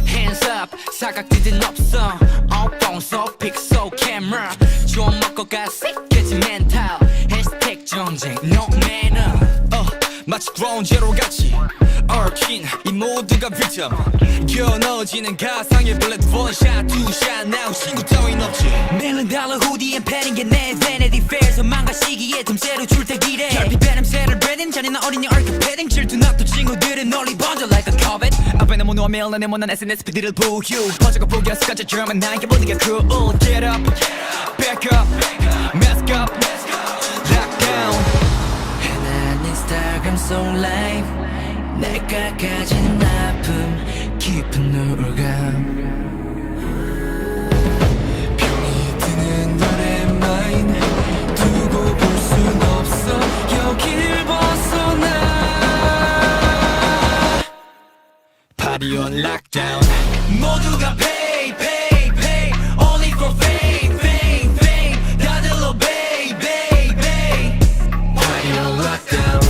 Hands up, 사각지대는 없어. 뽕소 픽소 camera. 좀 먹고 가 새끼지 멘탈. 해시태그 정쟁 no manner. 마치 ground zero 같이 얽힌 이 모두가 victim. 겨눠지는 가상의 bullet one shot two shot now 신고 따윈 없지. $1,000,000 후디엔 패는 게 내 Vanity Fair. 소망과 시기에 틈새로 출퇴기래. 결핍의 냄새를 breathing 잔인한 어린이 얼큰 패딩. 질투나 또 친구들은 널리 번져 like a covet. 앞에 내 모노와 매일 내 못난 SNS 피드를 부휴. 퍼져가 보기였을까지 드라마 나에게 모든 게 cruel. Get up, back up, mask up, lock down. 인스타그램 속 라이브 내가 가진 아픔 깊은 우울감 병이 드는 너의 마인 두고 볼 순 없어 여길 벗어나 Party on lockdown 모두가 pay pay pay only for fame fame fame 다들 obey obey obey Party on lockdown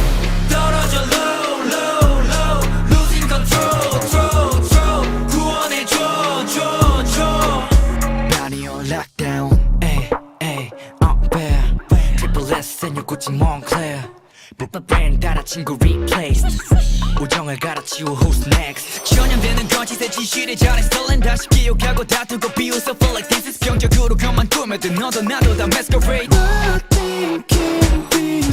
꽃이 Montclair 브랜드 따라 친구 replaced 우정을 갈아치워 who's next 전염되는 거짓의 진실에 잘해 stolen 다시 기억하고 다투고 비웃어 feel like this is 병적으로 그만 꾸며든 너도 나도 다 masquerade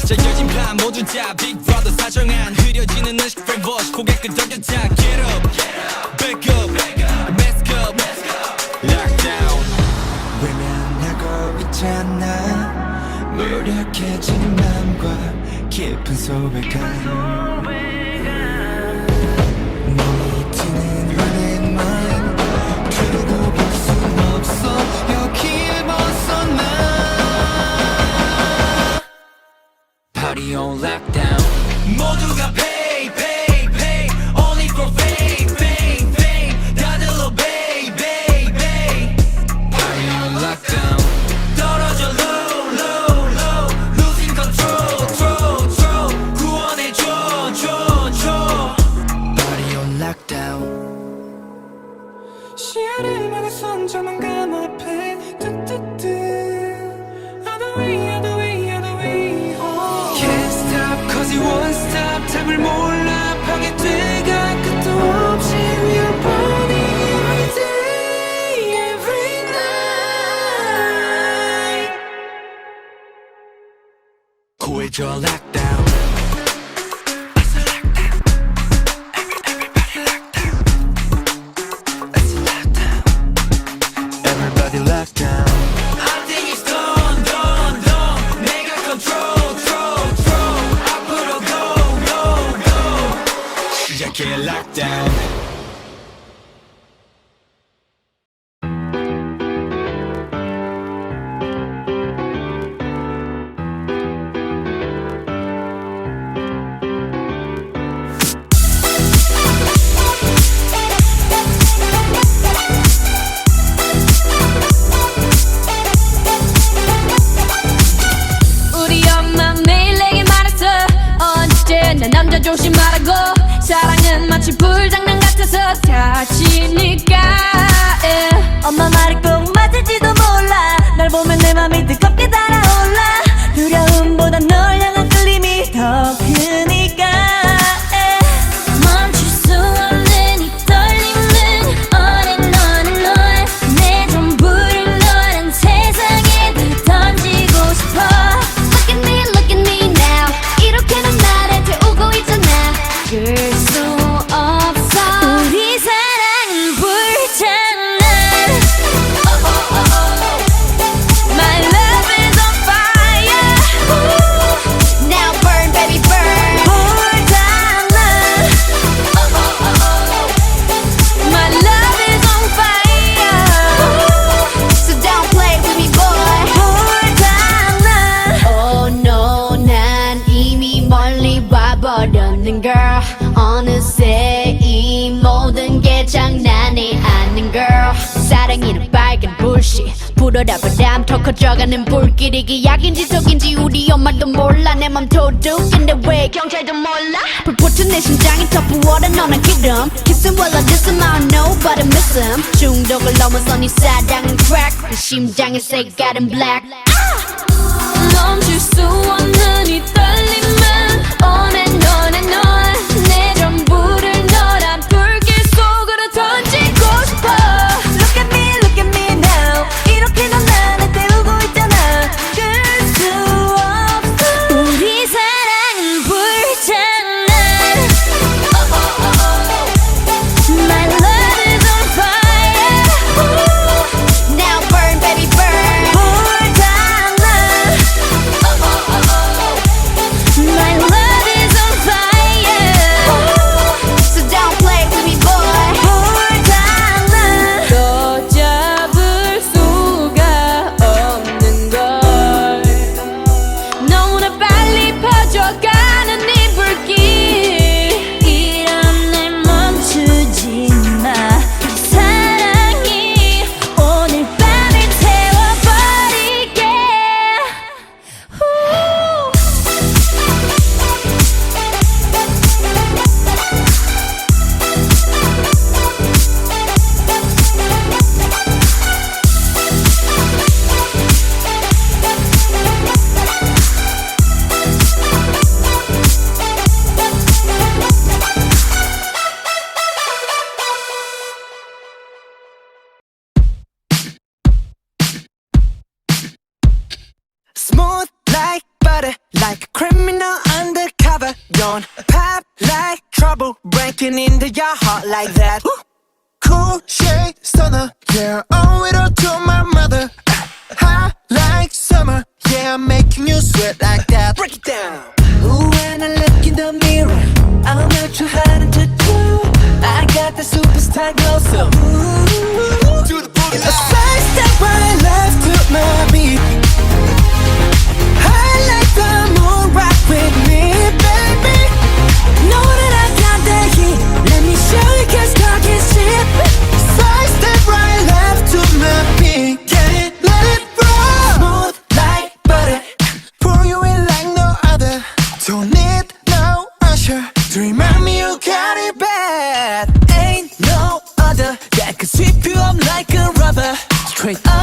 짜여진 plan 모든 자 Big Brother 사정한 흐려지는 의식 brainwash 고개 끄덕여 자 Get up, back up, mask up, lockdown 외면하고 있잖아 무력해진 맘과 깊은 소외감 몸이 튀는 running mind 두고 볼 순 없어 여길 벗어나 Party on lockdown 모두가 pay pay pay only for fame fame fame 다들 obey obey obey Party on lockdown 떨어져 시야를 막아 선저만감 앞에 뚜뚜뚜 Other way, other way, other way Can't stop cause you won't stop 답을 몰라 파괴돼가 끝도 없이 We are burning every day, every night 구해줘 lockdown Lockdown. I think it's done, done, done. 내가 control, control, control. 앞으로 go, go, go. 시작해 lockdown. 남자 조심하라고 사랑은 마치 불장난 같아서 다치니까 엄마 말이 꼭 맞을지도 몰라 널 보면 내 맘이 뜨겁게 달아올라 두려움보다 널 향한 끌림이 더 크니까 멈출 수 없는 이 떨림은 on and on and on 내 전부를 너란 세상에 다 던지고 싶어 Look at me now 이렇게 넌 나를 태우고 있잖아 줄 수 없어 우리 사랑은 불장난 oh, oh, oh, oh. My love is on fire Ooh. Now burn baby burn 불장난 oh, oh, oh, oh. My love is on fire Ooh. So don't play with me boy 불장난 Oh no 난 이미 멀리 와버렸는 girl 어느새 이 모든 게 장난이 아닌 girl 사랑이는 빨간 불씨 불어라 바람 더 커져가는 불길이 기약인지 속인지 우리 엄마도 몰라 내 맘 도둑인데 왜 경찰도 몰라 불붙은 내 심장이 더 부어라 너는 기름 Kissing while I diss him I don't know but I miss him 중독을 넘어선 이 사랑은 crack 내 심장의 색깔은 black 멈출 수 없는 이 떨림은 On and on and on 내 전부를 너란 불길 속으로 던지고 싶어 Look at me now 이렇게 넌 나를 때우고 있잖아 들 수 없어 우리 사랑은 불장난 My love is on fire Now burn baby burn 불장난 My love is on fire So don't play with me boy 불장난 더 잡을 수가 없는 걸 너무나 빨리 퍼져가는 이 불길 이런 날 멈추지 마 사랑이 오늘 밤을 태워버리게 Smooth like butter, like a criminal undercover. Don't pop like trouble, breaking into your heart like that. Cool shade stunner, yeah, owe it all to my mother. Hot like summer, yeah, I'm making you sweat like that. Break it down. Ooh, when I look in the mirror, I'm not too hard to do. I got the superstar glow, so ooh, do the boogie. A side step right left to my beat. I like the moon, rock with me, baby. Know that I got the heat. Let me show you, 'cause talk is cheap. Side step right left to my beat. Get it, let it roll. Smooth like butter, pour you in like no other. Don't need no usher to remind me you got it bad. Ain't no other that can sweep you up like a rubber. Straight up.